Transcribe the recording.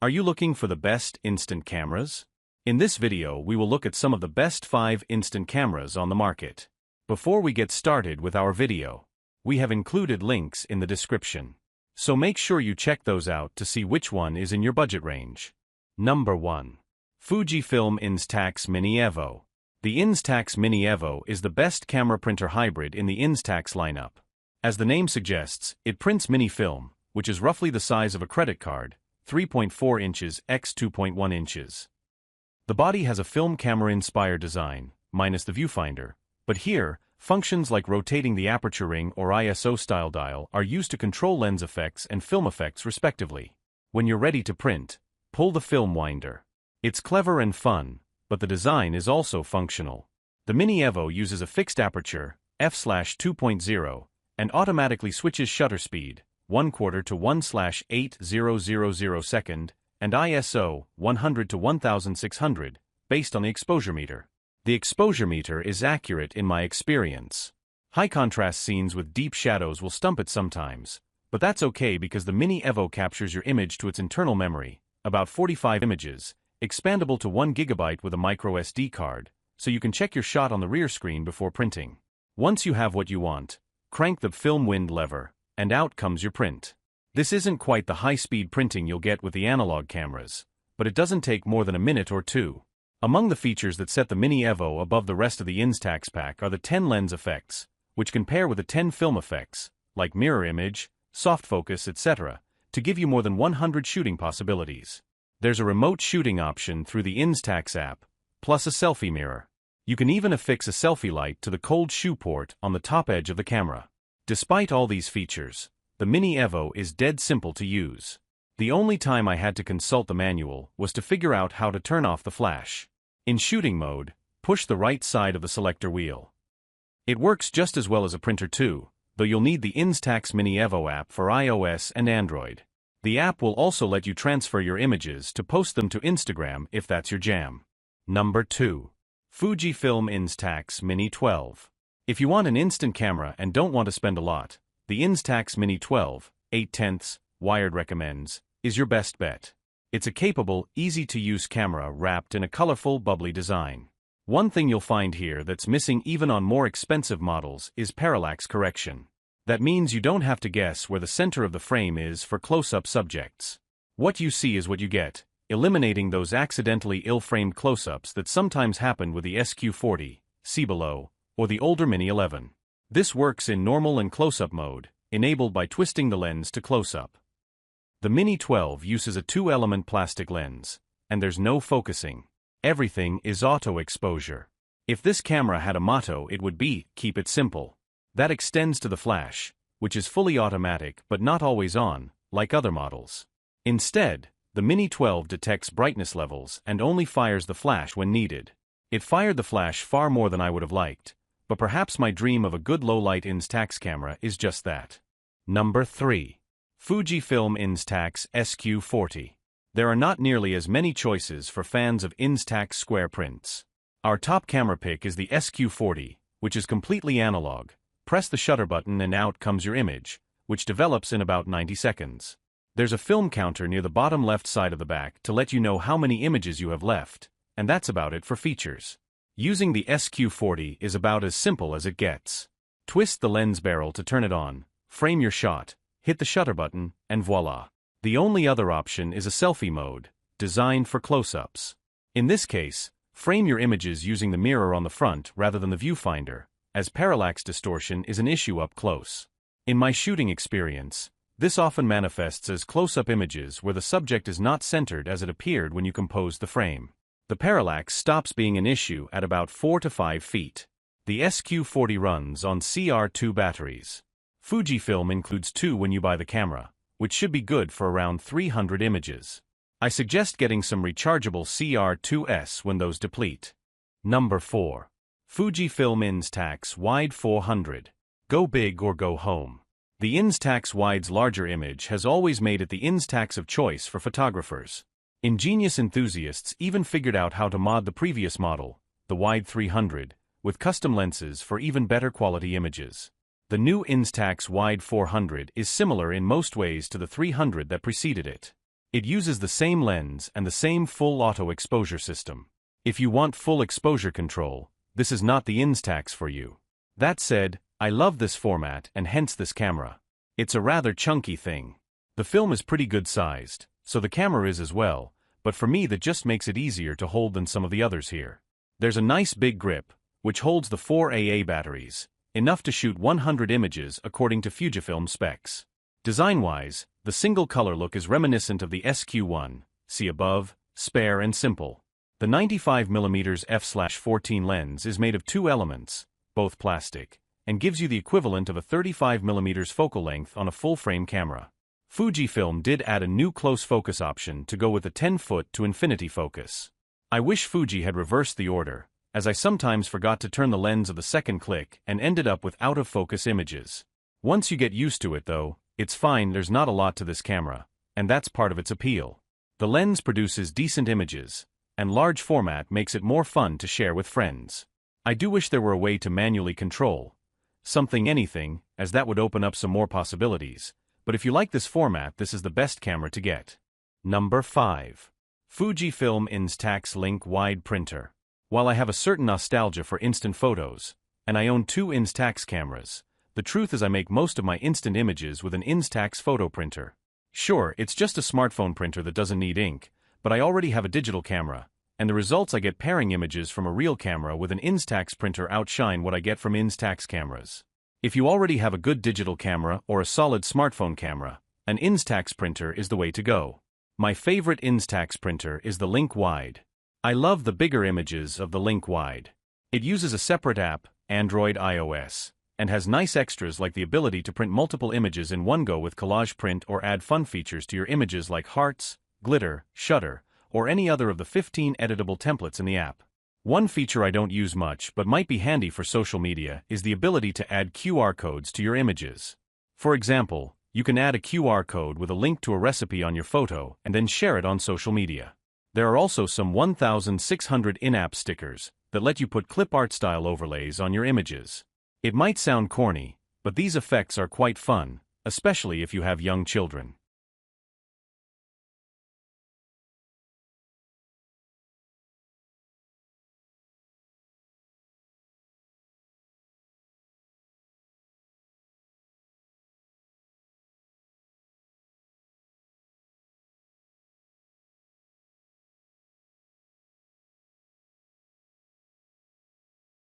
Are you looking for the best instant cameras? In this video, we will look at some of the best 5 instant cameras on the market. Before we get started with our video, we have included links in the description. So make sure you check those out to see which one is in your budget range. Number 1. Fujifilm Instax Mini Evo. The Instax Mini Evo is the best camera printer hybrid in the Instax lineup. As the name suggests, it prints mini film, which is roughly the size of a credit card, 3.4 inches x 2.1 inches. The body has a film camera-inspired design, minus the viewfinder, but here, functions like rotating the aperture ring or ISO-style dial are used to control lens effects and film effects respectively. When you're ready to print, pull the film winder. It's clever and fun, but the design is also functional. The Mini Evo uses a fixed aperture, f/2.0, and automatically switches shutter speed, 1/4 to 1/8000 second, and ISO 100 to 1600, based on the exposure meter. The exposure meter is accurate in my experience. High contrast scenes with deep shadows will stump it sometimes, but that's okay because the Mini Evo captures your image to its internal memory, about 45 images, expandable to 1 GB with a micro SD card, so you can check your shot on the rear screen before printing. Once you have what you want, crank the film wind lever, and out comes your print. This isn't quite the high-speed printing you'll get with the analog cameras, but it doesn't take more than a minute or two. Among the features that set the Mini Evo above the rest of the Instax pack are the 10 lens effects, which can pair with the 10 film effects, like mirror image, soft focus, etc., to give you more than 100 shooting possibilities. There's a remote shooting option through the Instax app, plus a selfie mirror. You can even affix a selfie light to the cold shoe port on the top edge of the camera. Despite all these features, the Mini Evo is dead simple to use. The only time I had to consult the manual was to figure out how to turn off the flash. In shooting mode, push the right side of the selector wheel. It works just as well as a printer too, though you'll need the Instax Mini Evo app for iOS and Android. The app will also let you transfer your images to post them to Instagram if that's your jam. Number 2. Fujifilm Instax Mini 12. If you want an instant camera and don't want to spend a lot, the Instax Mini 12, 8/10, Wired recommends, is your best bet. It's a capable, easy-to-use camera wrapped in a colorful, bubbly design. One thing you'll find here that's missing even on more expensive models is parallax correction. That means you don't have to guess where the center of the frame is for close-up subjects. What you see is what you get, eliminating those accidentally ill-framed close-ups that sometimes happen with the SQ40, see below, or the older Mini 11. This works in normal and close-up mode, enabled by twisting the lens to close-up. The Mini 12 uses a 2-element plastic lens, and there's no focusing. Everything is auto-exposure. If this camera had a motto, it would be, keep it simple. That extends to the flash, which is fully automatic but not always on, like other models. Instead, the Mini 12 detects brightness levels and only fires the flash when needed. It fired the flash far more than I would have liked, but perhaps my dream of a good low-light Instax camera is just that. Number 3. Fujifilm Instax SQ40. There are not nearly as many choices for fans of Instax square prints. Our top camera pick is the SQ40, which is completely analog. Press the shutter button and out comes your image, which develops in about 90 seconds. There's a film counter near the bottom left side of the back to let you know how many images you have left, and that's about it for features. Using the SQ40 is about as simple as it gets. Twist the lens barrel to turn it on, frame your shot, hit the shutter button, and voila. The only other option is a selfie mode, designed for close-ups. In this case, frame your images using the mirror on the front rather than the viewfinder, as parallax distortion is an issue up close. In my shooting experience, this often manifests as close-up images where the subject is not centered as it appeared when you composed the frame. The parallax stops being an issue at about 4 to 5 feet. The SQ40 runs on CR2 batteries. Fujifilm includes 2 when you buy the camera, which should be good for around 300 images. I suggest getting some rechargeable CR2s when those deplete. Number 4. Fujifilm Instax Wide 400. Go big or go home. The Instax Wide's larger image has always made it the Instax of choice for photographers. Ingenious enthusiasts even figured out how to mod the previous model, the Wide 300, with custom lenses for even better quality images. The new Instax Wide 400 is similar in most ways to the 300 that preceded it. It uses the same lens and the same full auto exposure system. If you want full exposure control, this is not the Instax for you. That said, I love this format and hence this camera. It's a rather chunky thing. The film is pretty good sized, so the camera is as well, but for me that just makes it easier to hold than some of the others here. There's a nice big grip, which holds the 4 AA batteries, enough to shoot 100 images according to Fujifilm specs. Design-wise, the single color look is reminiscent of the SQ1, see above, spare and simple. The 95mm f/14 lens is made of two elements, both plastic, and gives you the equivalent of a 35mm focal length on a full-frame camera. Fujifilm did add a new close focus option to go with the 10-foot to infinity focus. I wish Fuji had reversed the order, as I sometimes forgot to turn the lens of the second click and ended up with out-of-focus images. Once you get used to it though, it's fine. There's not a lot to this camera, and that's part of its appeal. The lens produces decent images, and large format makes it more fun to share with friends. I do wish there were a way to manually control anything, as that would open up some more possibilities, but if you like this format, this is the best camera to get. Number 5. Fujifilm Instax Link Wide Printer. While I have a certain nostalgia for instant photos, and I own 2 Instax cameras, the truth is I make most of my instant images with an Instax photo printer. Sure, it's just a smartphone printer that doesn't need ink, but I already have a digital camera, and the results I get pairing images from a real camera with an Instax printer outshine what I get from Instax cameras. If you already have a good digital camera or a solid smartphone camera, an Instax printer is the way to go. My favorite Instax printer is the Link Wide. I love the bigger images of the Link Wide. It uses a separate app, Android iOS, and has nice extras like the ability to print multiple images in one go with collage print or add fun features to your images like hearts, glitter, shutter, or any other of the 15 editable templates in the app. One feature I don't use much but might be handy for social media is the ability to add QR codes to your images. For example, you can add a QR code with a link to a recipe on your photo and then share it on social media. There are also some 1,600 in-app stickers that let you put clip art style overlays on your images. It might sound corny, but these effects are quite fun, especially if you have young children.